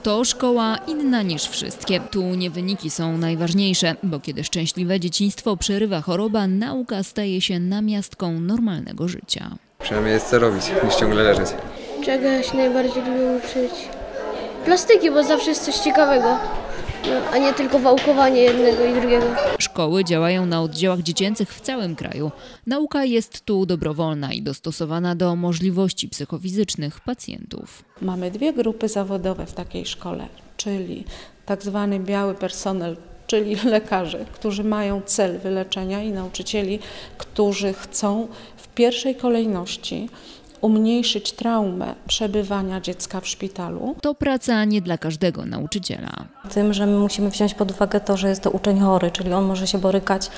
To szkoła inna niż wszystkie. Tu nie wyniki są najważniejsze, bo kiedy szczęśliwe dzieciństwo przerywa choroba, nauka staje się namiastką normalnego życia. Przynajmniej jest co robić, niż ciągle leżeć. Czego się najbardziej lubię uczyć? Plastyki, bo zawsze jest coś ciekawego, a nie tylko wałkowanie jednego i drugiego. Szkoły działają na oddziałach dziecięcych w całym kraju. Nauka jest tu dobrowolna i dostosowana do możliwości psychofizycznych pacjentów. Mamy dwie grupy zawodowe w takiej szkole, czyli tak zwany biały personel, czyli lekarze, którzy mają cel wyleczenia i nauczycieli, którzy chcą w pierwszej kolejności umniejszyć traumę przebywania dziecka w szpitalu. To praca nie dla każdego nauczyciela. Tym, że my musimy wziąć pod uwagę to, że jest to uczeń chory, czyli on może się borykać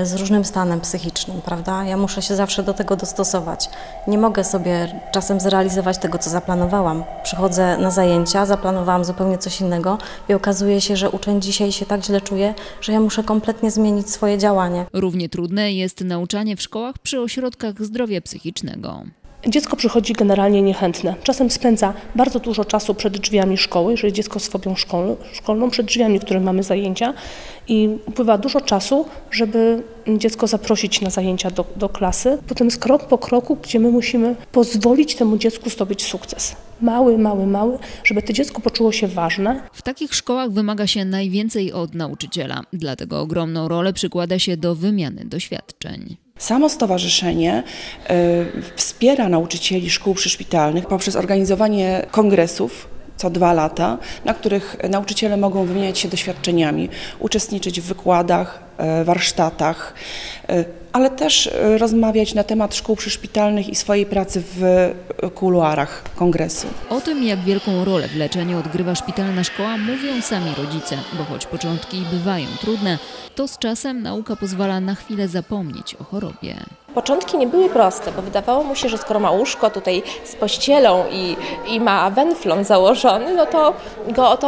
z różnym stanem psychicznym, prawda? Ja muszę się zawsze do tego dostosować. Nie mogę sobie czasem zrealizować tego, co zaplanowałam. Przychodzę na zajęcia, zaplanowałam zupełnie coś innego i okazuje się, że uczeń dzisiaj się tak źle czuje, że ja muszę kompletnie zmienić swoje działanie. Równie trudne jest nauczanie w szkołach przy ośrodkach zdrowia psychicznego. Dziecko przychodzi generalnie niechętne. Czasem spędza bardzo dużo czasu przed drzwiami szkoły, jeżeli dziecko z fobią szkolną, przed drzwiami, w których mamy zajęcia i upływa dużo czasu, żeby dziecko zaprosić na zajęcia do klasy. Potem jest krok po kroku, gdzie my musimy pozwolić temu dziecku zdobyć sukces. Mały, żeby to dziecko poczuło się ważne. W takich szkołach wymaga się najwięcej od nauczyciela, dlatego ogromną rolę przykłada się do wymiany doświadczeń. Samo stowarzyszenie wspiera nauczycieli szkół przyszpitalnych poprzez organizowanie kongresów co 2 lata, na których nauczyciele mogą wymieniać się doświadczeniami, uczestniczyć w wykładach, warsztatach, ale też rozmawiać na temat szkół przyszpitalnych i swojej pracy w kuluarach kongresu. O tym, jak wielką rolę w leczeniu odgrywa szpitalna szkoła, mówią sami rodzice, bo choć początki bywają trudne, to z czasem nauka pozwala na chwilę zapomnieć o chorobie. Początki nie były proste, bo wydawało mu się, że skoro ma łóżko tutaj z pościelą i ma wenflon założony, no to go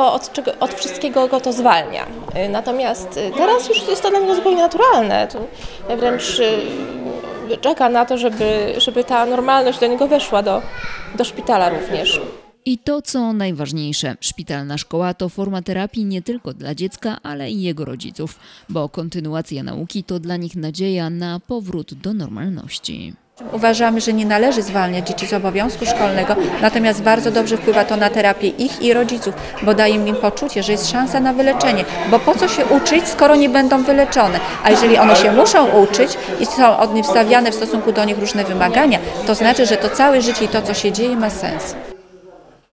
od wszystkiego go to zwalnia. Natomiast teraz już jest to dla niego zupełnie naturalne. Wręcz czeka na to, żeby ta normalność do niego weszła do szpitala również. I to, co najważniejsze, szpitalna szkoła to forma terapii nie tylko dla dziecka, ale i jego rodziców, bo kontynuacja nauki to dla nich nadzieja na powrót do normalności. Uważamy, że nie należy zwalniać dzieci z obowiązku szkolnego, natomiast bardzo dobrze wpływa to na terapię ich i rodziców, bo daje im poczucie, że jest szansa na wyleczenie, bo po co się uczyć, skoro nie będą wyleczone, a jeżeli one się muszą uczyć i są od nich wstawiane w stosunku do nich różne wymagania, to znaczy, że to całe życie i to, co się dzieje, ma sens.